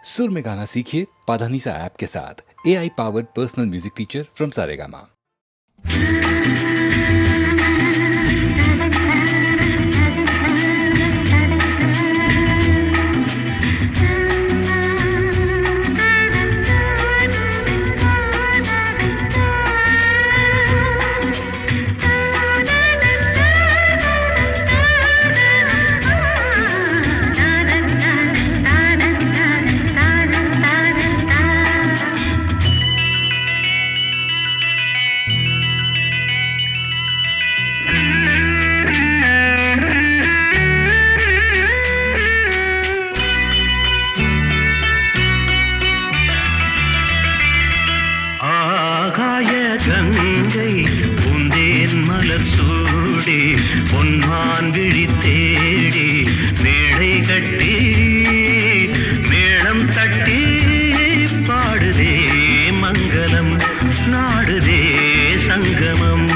सुर में गाना सीखिए पाधानीसा ऐप के साथ। AI powered personal music teacher from Saregama. கங்கை பூந்தேன் மலர் சூடி பொன்மான் விழி தேடி மேடை கட்டி மேளம் தட்டி பாடுதே மங்களம் நாடுதே சங்கமம்.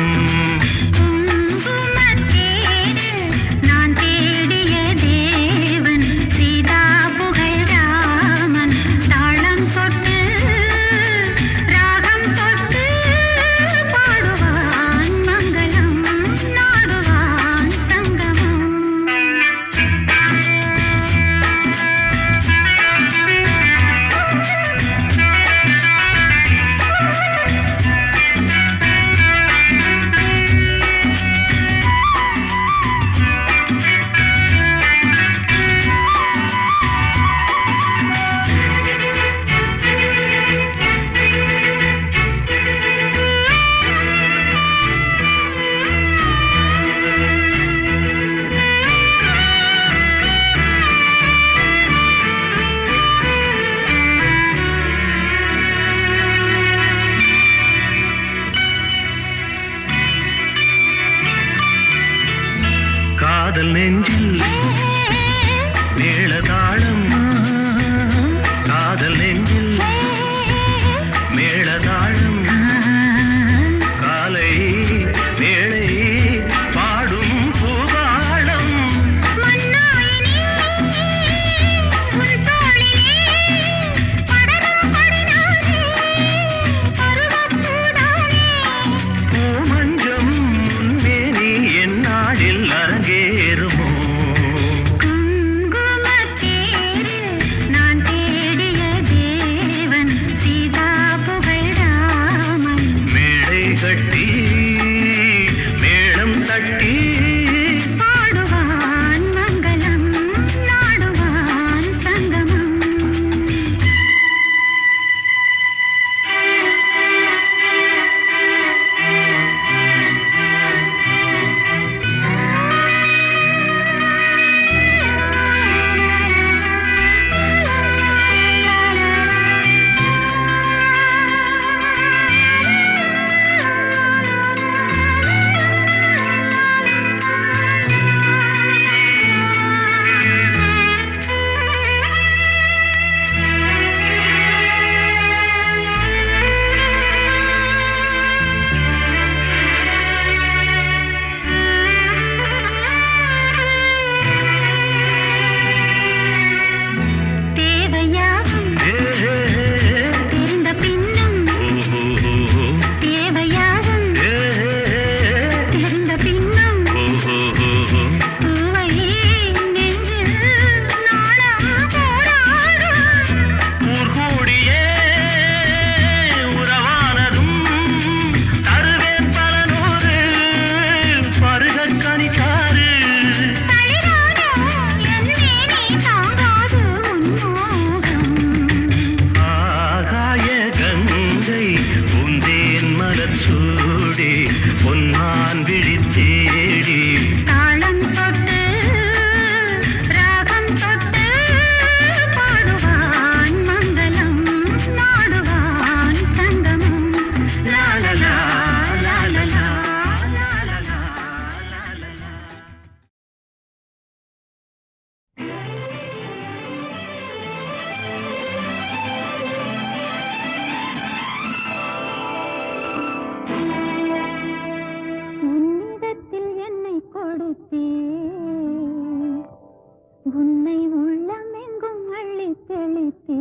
காதல் நெஞ்சில் மேளதாளம், காதல் நெஞ்சில் மேளதாளம், காலை வேளை பாடும் பூபாளம். பூமஞ்சம் முன்னேறி என் நாளில் அரங்கேறுமோ? மேடை கட்டி மேளம் தட்டி பாடுவான் மங்களம் நாடுவான் சங்கமம். பொன்மான் விழி தேடி தாளம் தொட்டு ராகம் தொட்டு பாடுவான் மங்களம் நாடுவான் சங்கமம். லாலலா லாலலா லாலலா லாலலா. உன்னை உள்ளமெங்கும் அள்ளி தெளித்தே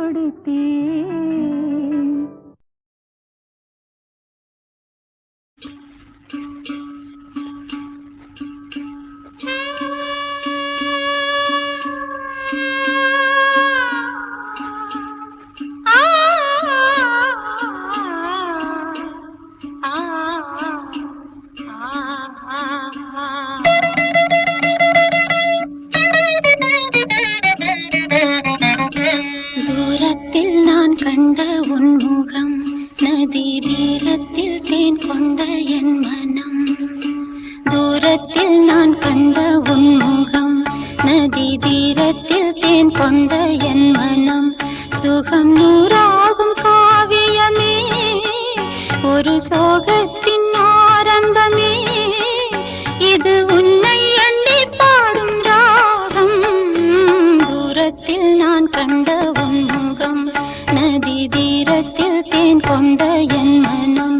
கொடுத்தேன். தூரத்தில் நான் கண்ட உன் முகம், நதி தீரத்தில் தேன் கொண்ட என் மனம். தூரத்தில் நான் கண்ட உன் முகம், நதி தீரத்தில் தேன் கொண்ட என் மனம். சுகம் நூறாகும் காவியமே, ஒரு சோகத்தின் ஆரம்பமே. இது உன்னை எண்ணி பாடும் ராகம். தூரத்தில் நான் கண்ட உன் முகம், நதி தீரத்தில் தேன் கொண்ட என் மனம்.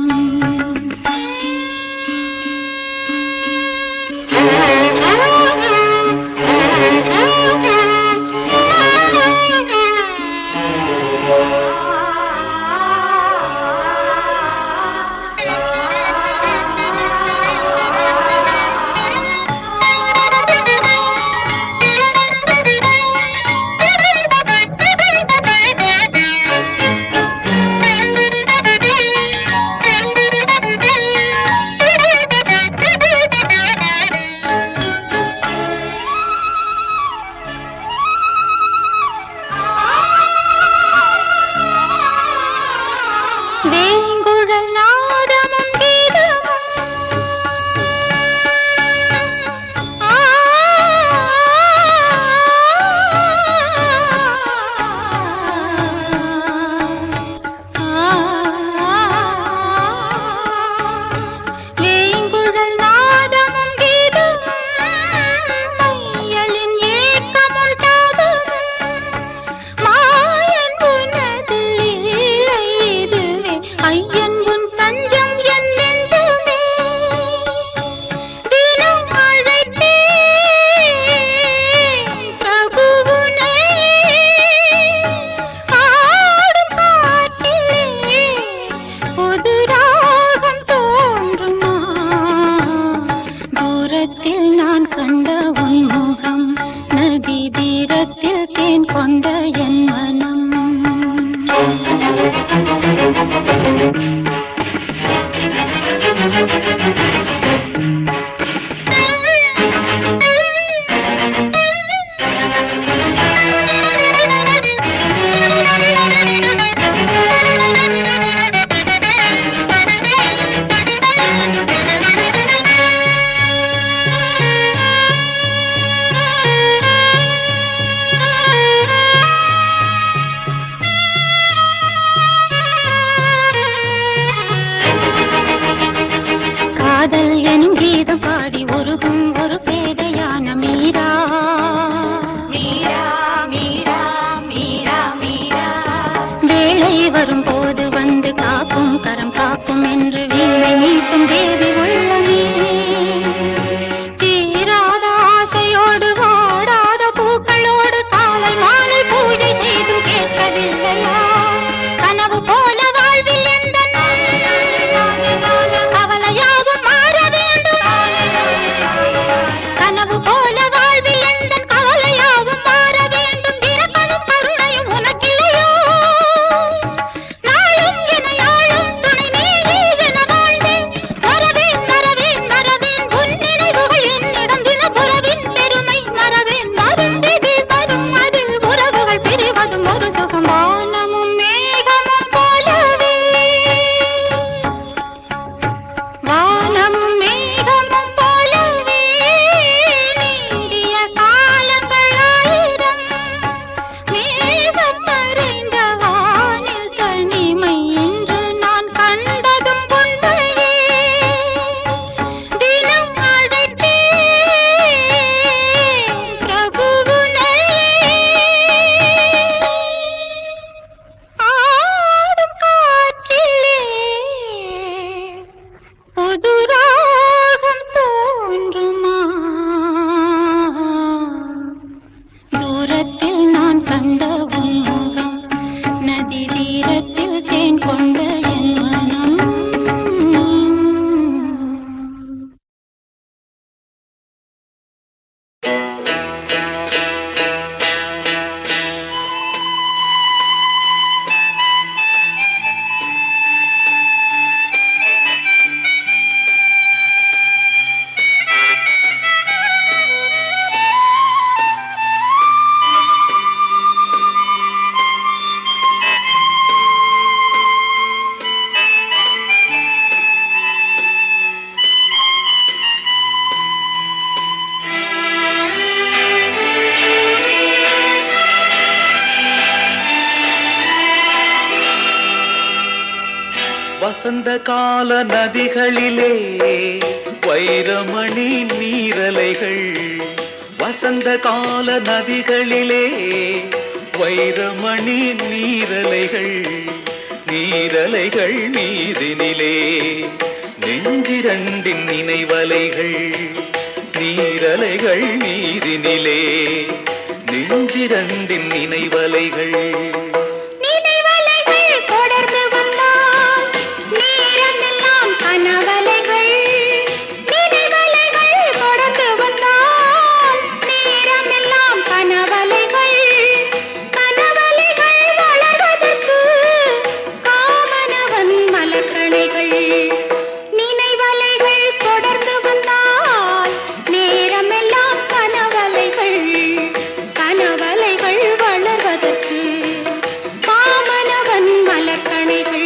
வேங்குழல் நாதமும் கீதமும், வேங்குழல் நாதமும் கீதமும், மையலின் ஏக்கமும் தாபமும், மாயன் உனது லீலை இதுவே, ஐயன் உன் தஞ்சம் என் நெஞ்சமே. தினம் அழைத்தேன் பிரபுவுனை, ஆடும் காட்டிலே புது ராகம் தோன்றுமா. தூரத்தில் நான் கண்ட உன் முகம், நதி தீரத்தில் தேன் கொண்ட என் மனம். காதல் எனும் கீதம் பாடி உருகும் ஒரு பேதையான மீரா. மீரா மீரா மீரா மீரா, வேளை வரும்போது வந்து காக்கும் கரம் காக்கும் என்று வீணை மீட்டும் தேவி உள்ளமே. தீராத ஆசையோடு வாடாத பூக்களோடு காலை மாலை பூஜை செய்தும் கேட்கவில்லையா? கனவு போல வாழ்வில் எந்த கவலையாகும் மாற வேண்டும். கனவு போல வாழ்வில் எந்த கவலையாகும் மாற வேண்டும். இரக்கமும் கருணையும் உனக்கில்லையோ? நாளும் எனையாளும் துணை நீயே என வாழ்ந்தேன். மறவேன் மறவேன் மறவேன் உன் நினைவுகள் என்னிடம் தினப்புறவின் பெருமை மறவேன். மருந்திது வரும் அதில் உறவுகள் பிரிவதும் ஒரு சுகம். வானமும் மேகமும் போலவே, வானமும் மேகமும் போலவே நீடிய காலங்கள் ஆயிரம். மேகம் மறைந்த வானில் தனிமை இன்று நான் கண்டதும் உண்மையே. தினம் அழைத்தேன் பிரபுவுனை, வசந்த கால நதிகளிலே வைரமணி நீரலைகள், வசந்த கால நதிகளிலே வைரமணி நீரலைகள், நீரலைகள் நீதினிலே நெஞ்சிரண்டின் நினைவலைகள், நீரலைகள் நீதினிலே நெஞ்சிரண்டின் நினைவலைகள். நினைவலைகள் தொடர்ந்து வந்தால் நேரமெல்லாம் கனவலைகள், நினைவலைகள் தொடர்ந்து வந்தால் நேரமெல்லாம் கனவலைகள், கனவலைகள் வளர்வதற்கு காமனவன் மலர்கணைகள். நினைவலைகள் தொடர்ந்து வந்தால் நேரமெல்லாம் கனவலைகள், கனவலைகள் வளர்வதற்கு காமனவன் மலர்கணைகள்.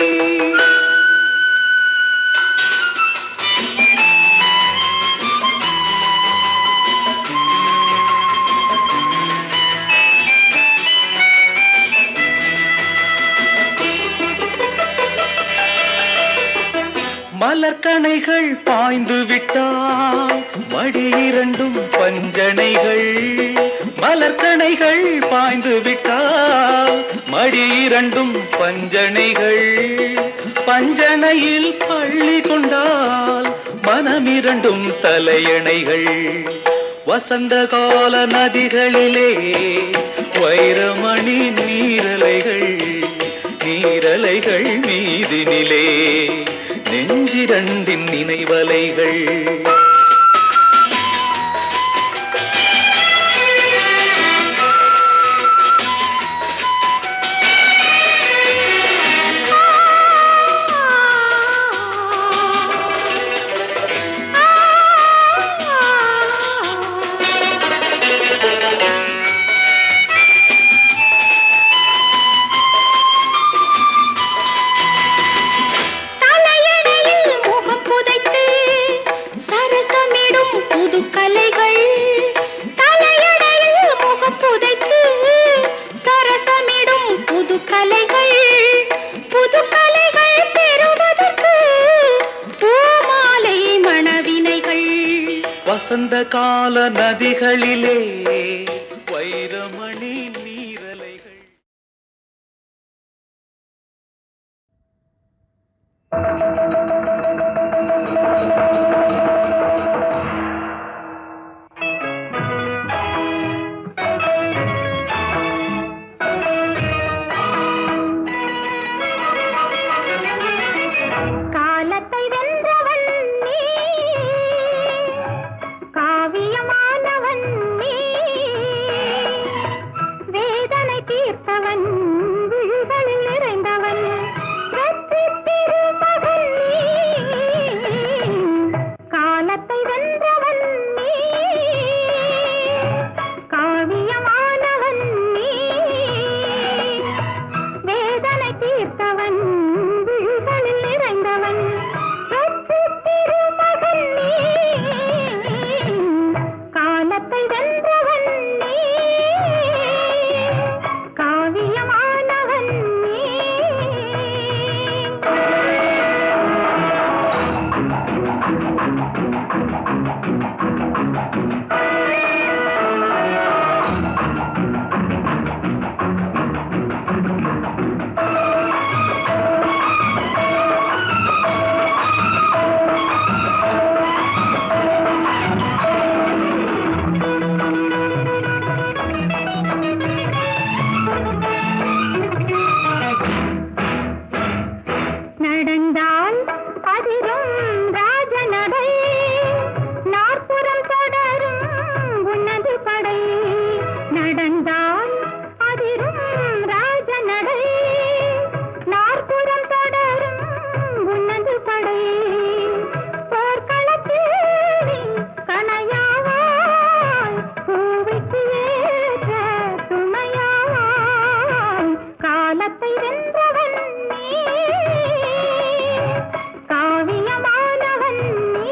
மலர்கணைகள் பாய்ந்து விட்டால் மடி இரண்டும் பஞ்சனைகள், மலர்கணைகள் பாய்ந்து விட்டால் மடி இரண்டும் பஞ்சனைகள், பஞ்சனையில் பள்ளி கொண்டால் மனமிரண்டும் தலையணைகள். வசந்த கால நதிகளிலே வைரமணி நீரலைகள், நீரலைகள் மீதினிலே நெஞ்சிரண்டின் நினைவலைகள். தலையணையில் முகம் புதைத்து சரசமிடும் புதுக்கலைகள், தலையணையில் முகம் புதைத்து சரசமிடும் புதுக்கலைகள், புதுக்கலைகள் பெறுவதற்கு பூமாலை மணவினைகள். வசந்த கால நதிகளிலே வைரமணி நீரலைகள். காலத்தை வென்றவன் நீ, காவியமானவன் நீ, வேதனை தீர்த்தவன், விழிகளில் நிறைந்தவன், வெற்றி திருமகன் நீ. காலத்தை வென்றவன் நீ, காவியமானவன் நீ, வேதனை தீர்த்தவன், விழிகளில் நிறைந்தவன், வெற்றி திருமகன் நீ. காலத்தை வென்றவன் நீ, காவியமானவன் நீ. நடந்தால் அதிரும் ராஜநடை, நாற்புறம் தொடரும் உனது படை. நடந்தால் அதிரும் ராஜநடை, நாற்புறம் தொடரும் உனது படை. போர்க்களத்தில் நீ கணையாவாய், பூவிற்கு ஏற்ற துணையாவாய். காலத்தை வென்றவன் நீ, காவியமானவன் நீ.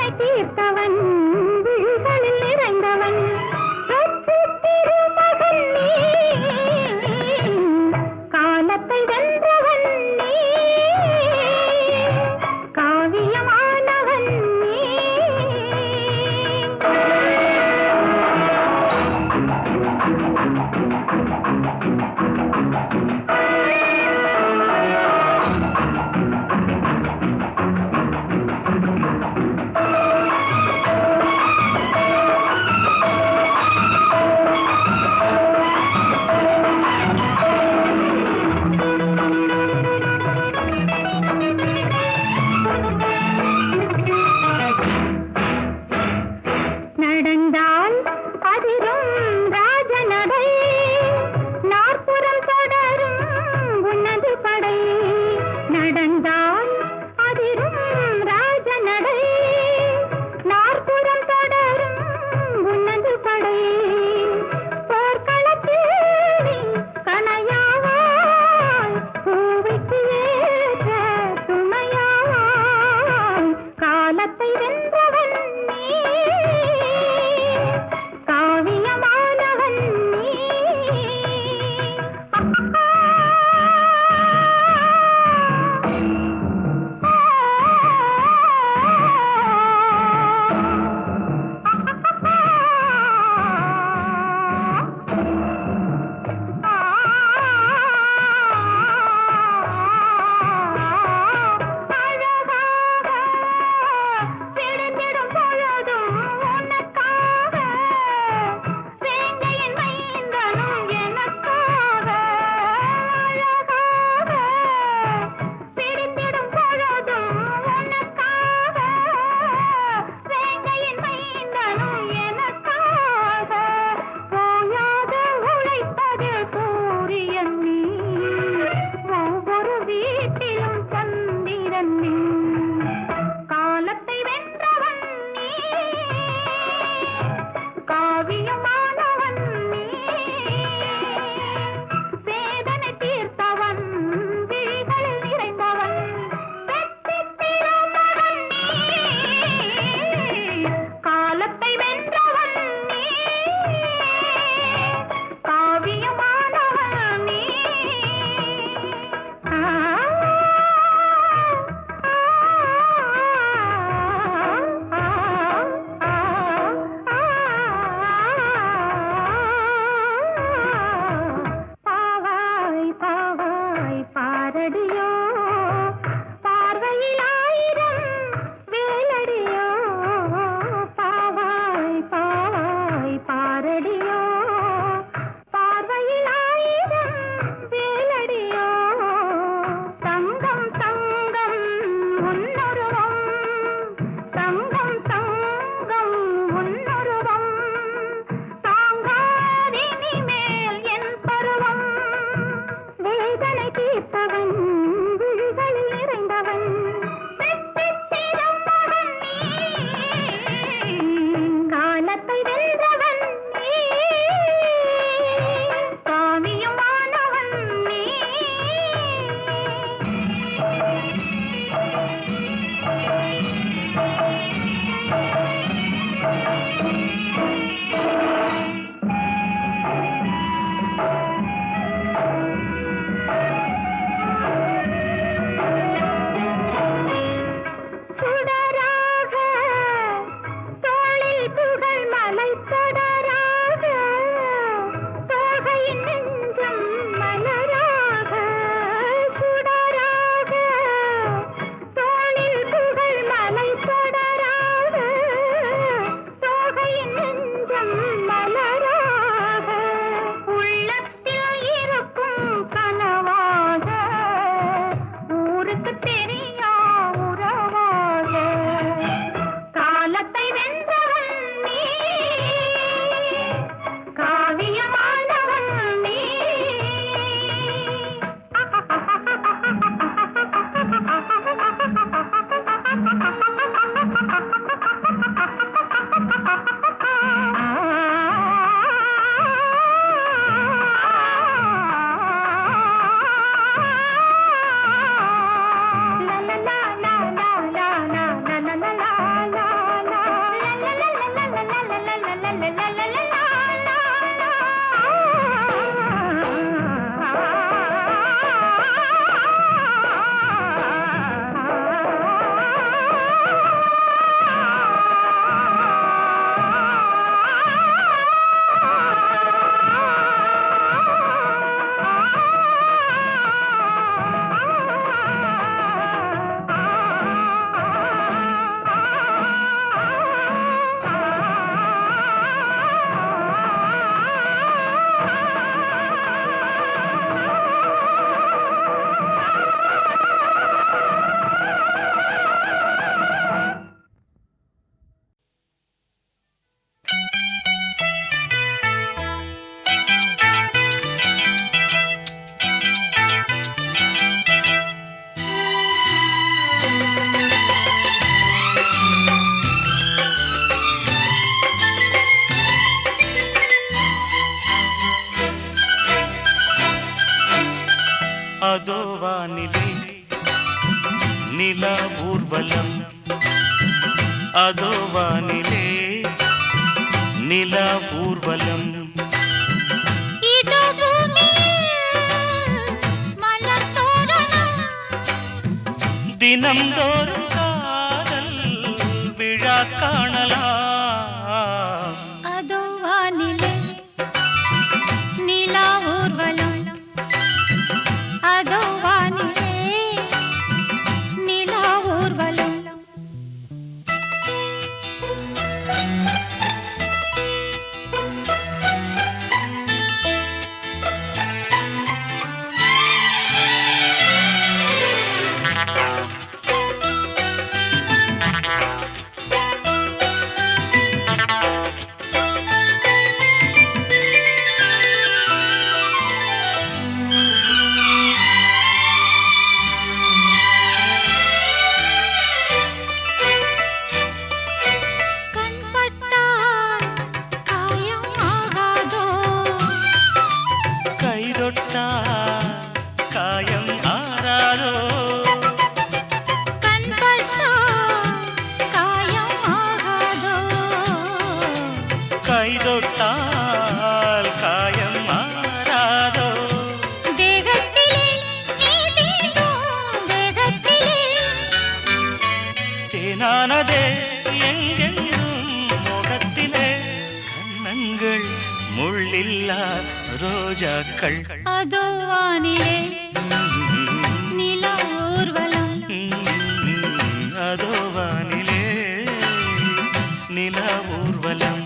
வினை தீர்த்தவன் விழிகளில் நிறைந்தவன் வெற்றி திருமகன் நீ காலத்தை வென்றவன் நீ காவியமானவன் நீ நடந்தால் அதிரும் ராஜநடை நாற்புறம் தொடரும் உன்னது படை நடந்தால் அதிரும் ராஜநடை ஊர்வலம் அதோ வானிலே நிலா ஊர்வலம் இதோ பூமியில் மலர் தோரணம் தினம்தோறும் காதல் விழா காணலாம் அதோ வானிலே நிலா ஊர்வலம் அதோ வானிலே நிலா ஊர்வலம் கண்பட்டால் காயம் ஆகாதோ கை தொட்டால் காயம் ஆறாதோ கண்பட்டால் காயம் ஆகாதோ கை தொட்டால் காயம் ஆறாதோ தேகத்திலே நீ தீண்டும் தேகத்திலே தேனானதே எங்கெங்கும் முகத்திலே கண்ணங்கள் முள்ளில்லா ரோஜாக்கள் அதோ வானிலே நிலா ஊர்வலம் அதோ வானிலே நிலா ஊர்வலம்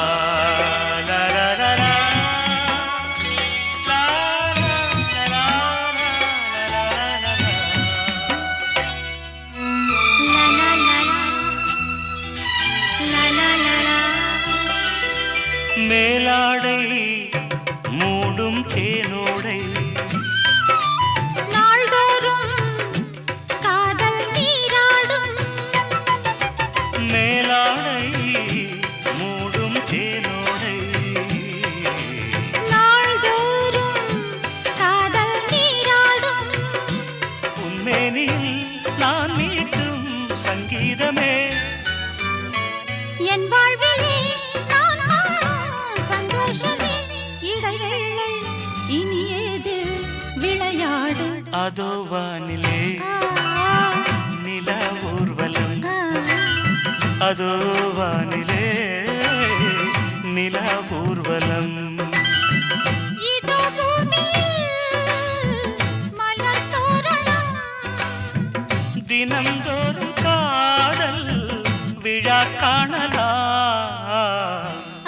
லா, லா, லா, லா. லா, லா, லா, லா, லா, லா, லா, லா. லா லா லா லா லா மேலாடை மூடும் தேனோடை நாள்தோறும் காதல் நீராடும் மேலாடை மூடும் தேனோடை நாள்தோறும் காதல் நீராடும் உன்மேனில் நான் மீட்டும் சங்கீதமே என் வாழ்விலே நான் காணும் சந்தோஷமே இடைவேளை இனியேது விளையாடு அதோ வானிலே ஆ, நிலா ஊர்வலம் ஆ, அதோ வானிலே நிலா ஊர்வலம் இதோ பூமியில் மலர் தோரணம் தினம்தோறும் காதல் விழா காணலாம்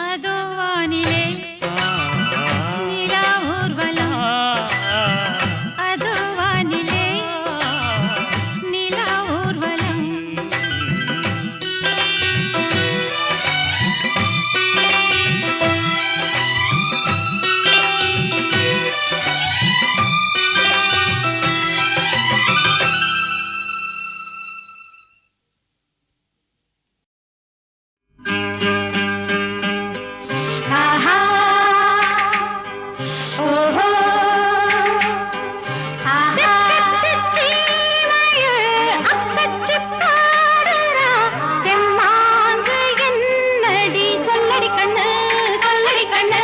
அதோ வானிலே நிலா ஊர்வலம் அதோ வானிலே நிலா ஊர்வலம் ஆஹா ஓஹோ ஆஹா அக்கச்சி பாடுறா தெம்மாங்கு என்னடி சொல்லடி கண்ணு சொல்லடி கண்ணு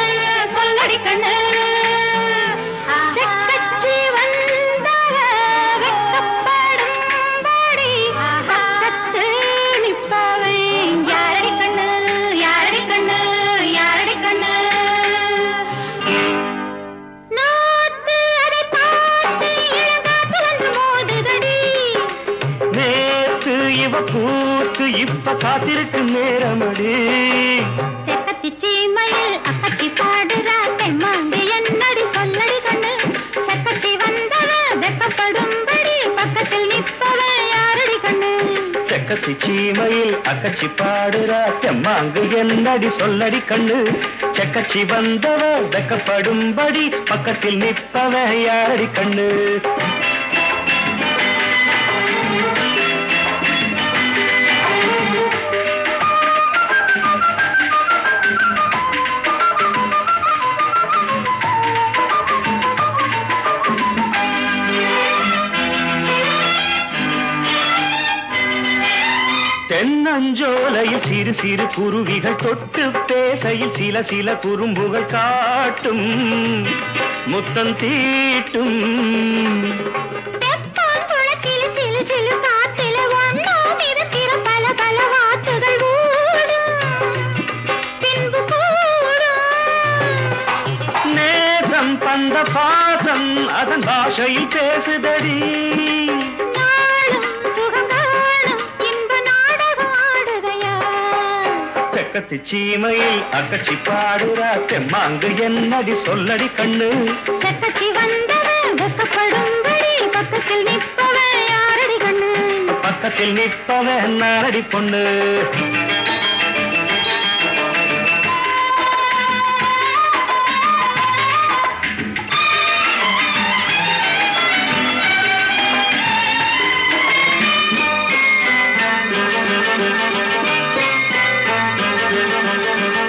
சொல்லடி கண்ணு தெக்கச்சி வந்தவ வெக்கப்படும்படி பக்கத்து நிப்பவை யாரடி கண்ணு யாரடி கண்ணு யாரடி கண்ணு நாத்து அதை பார்த்து இளங்காத்து வந்து மோதுதடி நேத்து இவ கூத்து இப்ப காத்திருக்கு நேரமடி தெக்கத்தி சீமையில் அக்கச்சி பாடுறா தெம்மாங்கு என்னடி சொல்லடி கண்ணு சக்கச்சி வந்தவ வெக்கப்படும்படி பக்கத்தில் நிப்பவ யாரடி கண்ணு தெக்கத்தி சீமையில் அக்கச்சி பாடுறா தெம்மாங்கு என்னடி சொல்லடி கண்ணு செக்கச்சி வந்தவ வெக்கப்படும்படி பக்கத்தில் நிற்பவ யாரடி கண்ணு தென்னஞ்சோலையில் சிறு சிறு குருவிகள் தொட்டு பேசையில் சில சில குறும்புகள் காட்டும் முத்தம் தீட்டும் தெப்பாங்குளத்தில் சிலு சிலு காத்தில ஒண்ணாம் இருக்கிற பல பல வாத்துகள் ஓடும் பின்பு கூடும் நேசம் பந்த பாசம் அதன் பாஷையில் பேசுதடி நாளும் சுகங்காணும் இன்ப நாடகம் ஆடுகையா தெக்கத்து சீமையில் அக்கச்சி பாடுறா தெம்மாங்கு என்னடி சொல்லடி கண்ணு செக்கச்சி வந்தவன் வெக்கப்படும்படி பக்கத்தில் நிற்பவன் யாரடி கண்ணு பக்கத்தில் நிற்பவன் நாரடி பொண்ணு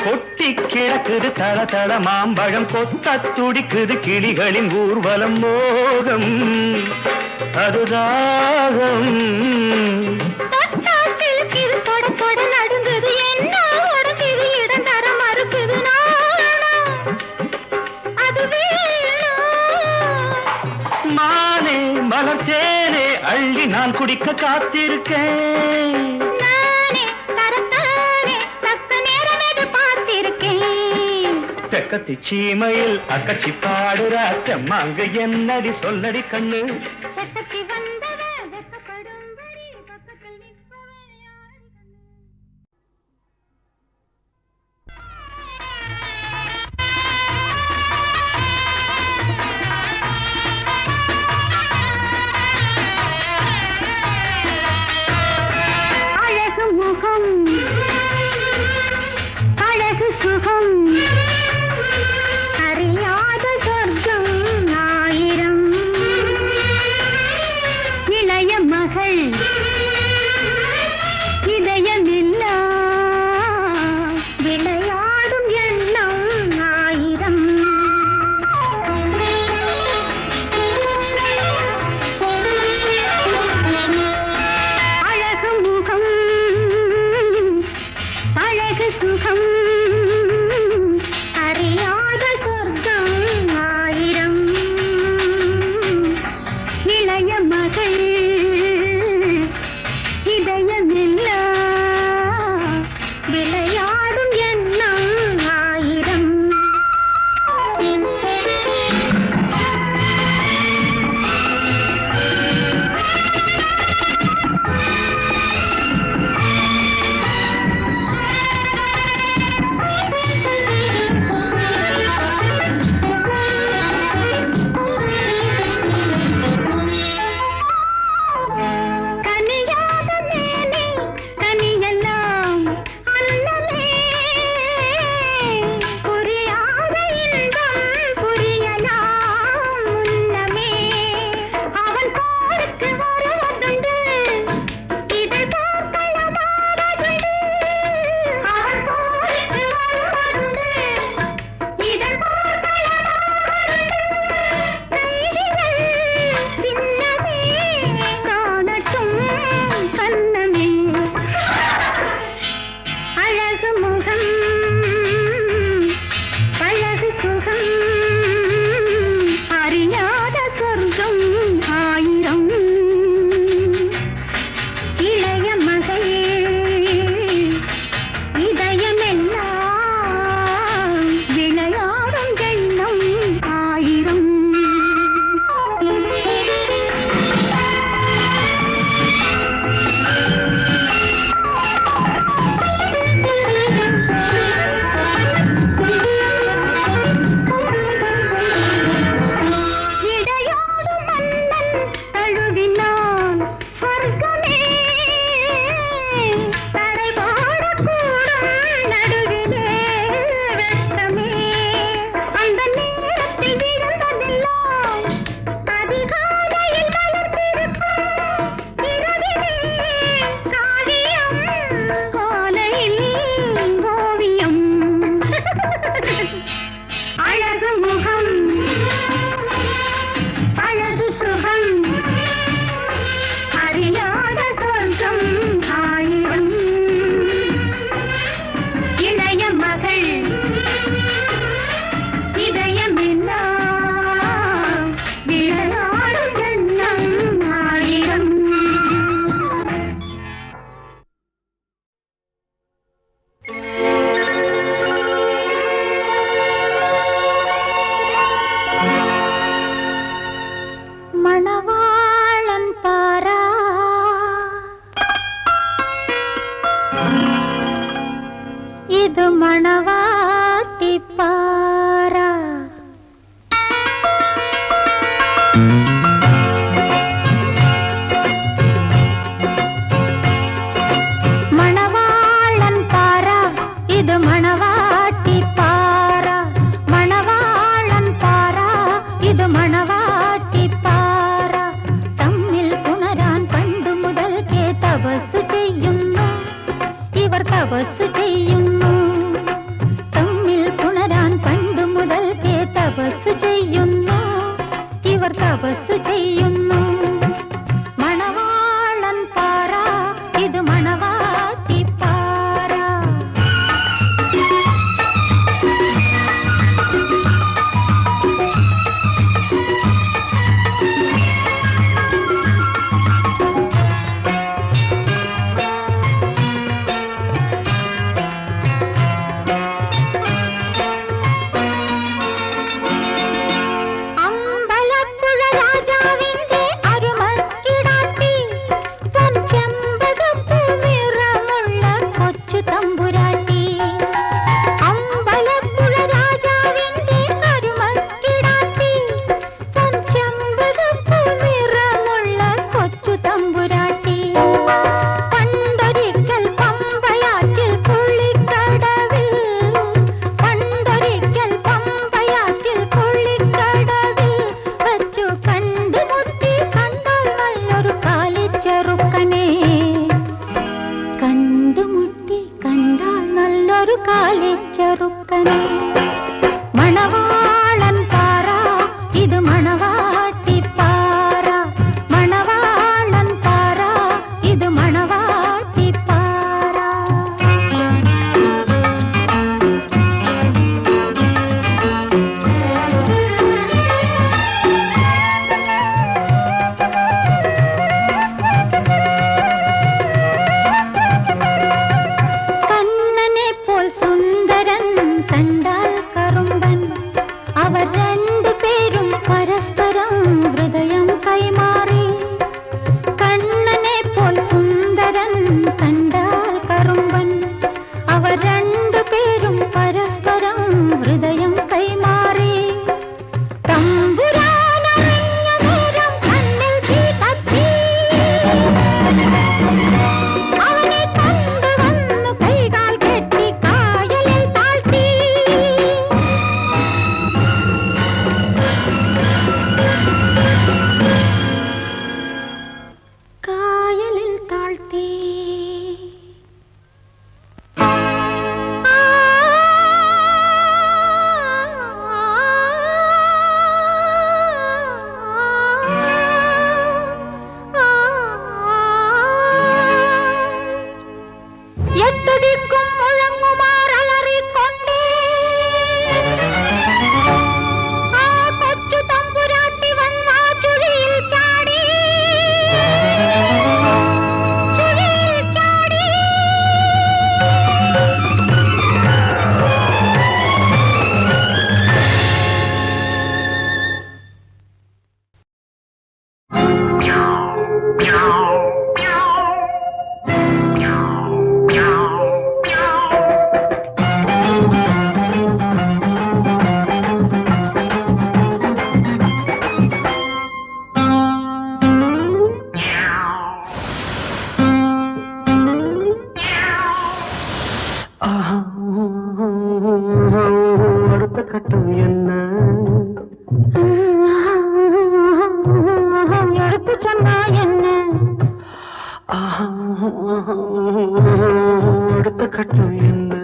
கொட்டி கிடக்குது தள தள மாம்பழம் கொத்த துடிக்குது கிளிகளின் ஊர்வலம் மோகம் அதுதாகம் தொட்டாச்சிலுக்குது தொட தொட நடுங்குது என்ன உடம்புது இடம் தர மறுக்குது நாணம் அது வேணும் மானே மலர்ச்சேனே அள்ளி நான் குடிக்க காத்திருக்கேன் நானே தரத்தானே தக்க நேரம் எதிர்பார்த்திருக்கேன் தெக்கத்தி சீமையில் அக்கச்சி பாடுறா தெம்மாங்கு என்னடி சொல்லடி கண்ணு செக்கச்சி வந்தவன் வெக்கப்படும்படி பக்கத்தில் நிற்பவன் யாரடி கண்ணு அழகு முகம் அழகு சுகம் அறியாத சொர்க்கம் ஆயிரம் இளைய மகள் இதயமில்லா விளையாடும் எண்ணம் ஆயிரம் அழகு முகம் அழகு சுகம் இது மணவாட்டி பாரா மணவாளன் பாரா இது மணவாட்டி பாரா மணவாளன் பாரா இது மணவாட்டி பாரா തമ്മിൽ പുണരാൻ പണ്ടു മുതൽക്കേ തപസ്സു ചെയ്യുന്നു ഇവർ തപസ്സു ചെയ്യുന്നു തമ്മിൽ പുണരാൻ പണ്ടു മുതൽക്കേ തപസ്സു ചെയ്യുന്നു ഇവർ തപസ്സു ചെയ്യുന്നു മണവാളൻ പാറ ഇത് മണവാട്ടി പാറ മണവാളൻ പാറ ഇത് മണവാട്ടി പാറ മണവാളൻ പാറ ഇത് മണവാട്ടി പാറ കണ്ണനെ പോൽ സുന്ദരൻ കണ്ടാൽ കറുമ്പൻ അവർ രണ്ടുപേരും പരസ്പരം ഹൃദയം കൈമാറി കണ്ണനെ പോൽ സുന്ദരൻ കണ്ടാൽ കറുമ്പൻ അവർ രണ്ടുപേരും പരസ്പരം ഹൃദയം കൈമാറി തമ്പുരാനറിഞ്ഞ നേരം കണ്ണിൽ തീ കത്തി അവനെ കൊണ്ടുവന്നു കൈകാൽ കെട്ടി കായലിൽ താഴ്ത്തി കായലിൽ താഴ്ത്തി എട്ടതിക്കും മുഴങ്ങുമാറലറിക്കൊണ്ടേ ആ കൊച്ചു തമ്പുരാട്ടി വന്ന ചുഴിയിൽ ചാടി ചുഴിയിൽ ചാടി അടുത്ത ഘട്ടം എന്ന് എടുത്തു ചൊന്നാ എന്നെ അടുത്ത ഘട്ടം എന്ന്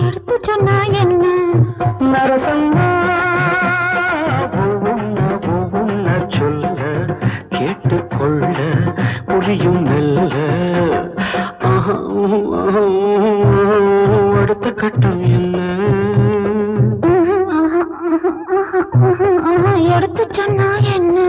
എടുത്തു ചൊന്നാ എന്നെ നരസമ്മ പൂവുന്ന ചൊല്ല കേട്ടുകൊള്ള പുരിയും മെല്ല അടുത്ത ഘട്ടം എന്ന് എടുത്തു ചൊന്നാ എന്നെ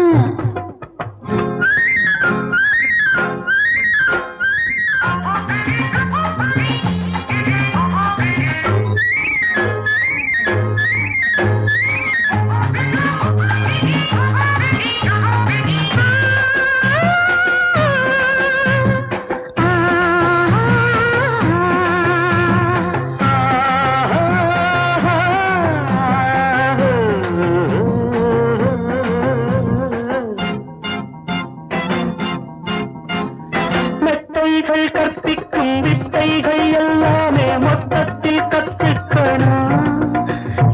மெத்தைகள் கற்பிக்கும் வித்தைகள் எல்லாமே மொத்தத்தில் கத்துக்கணும்.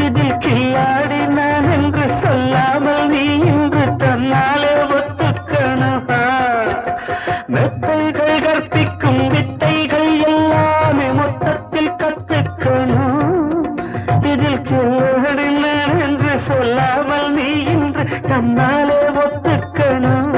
இதில் கில்லாடி நான் என்று சொல்லாமல் நீ இன்று தன்னாலே ஒத்துக்கணும். மெத்தைகள் கற்பிக்கும் வித்தைகள் எல்லாமே மொத்தத்தில் கத்துக்கணும். இதில் கில்லாடி நான் என்று சொல்லாமல் நீ இன்று தன்னாலே ஒத்துக்கணும்.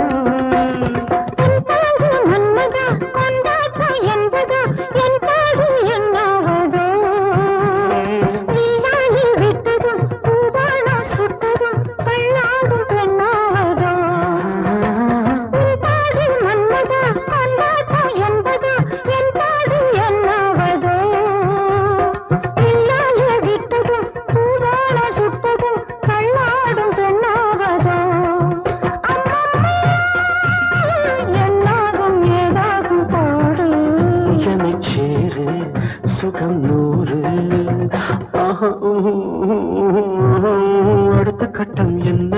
சுகம் நூறு. அடுத்த கட்டம் என்ன?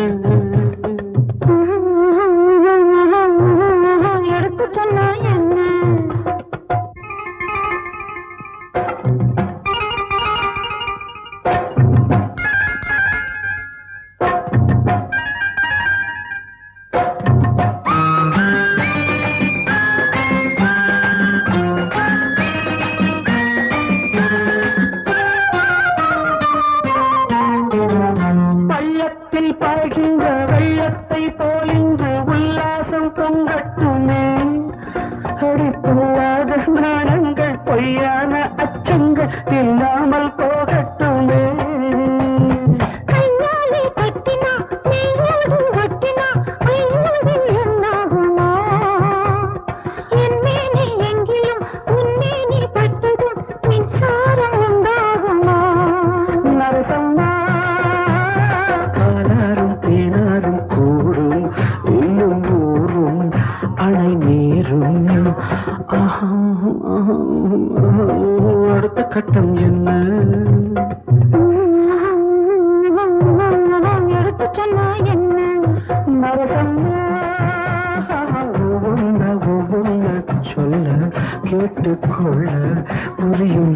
எடுத்து சொன்னா என்ன? பாய்கின்ற வெள்ளத்தை போலின்று உல்லாசம் பொங்கட்டுமே. அடிப்பொல்லாத நாணங்கள் பொய்யான அச்சங்கள் இல்லாமல் போகட்டுமே. கையாலே கட்டினா நீயோடு கட்டினா ஐயோடு என்னாகுமா? என் மேனி எங்கிலும் உன் மேனி பட்டதும் மின்சாரம் உண்டாகுமா? நரசம்மா தேனாரும் கூடும் இன்னும் ஊரும் அணை நீரும். அடுத்த கட்டம் என்ன? எடுத்து சொன்னா என்ன? நரசம்மா ஒவ்வொன்ன சொல்ல கேட்டுக்கொள்ள புரியும்.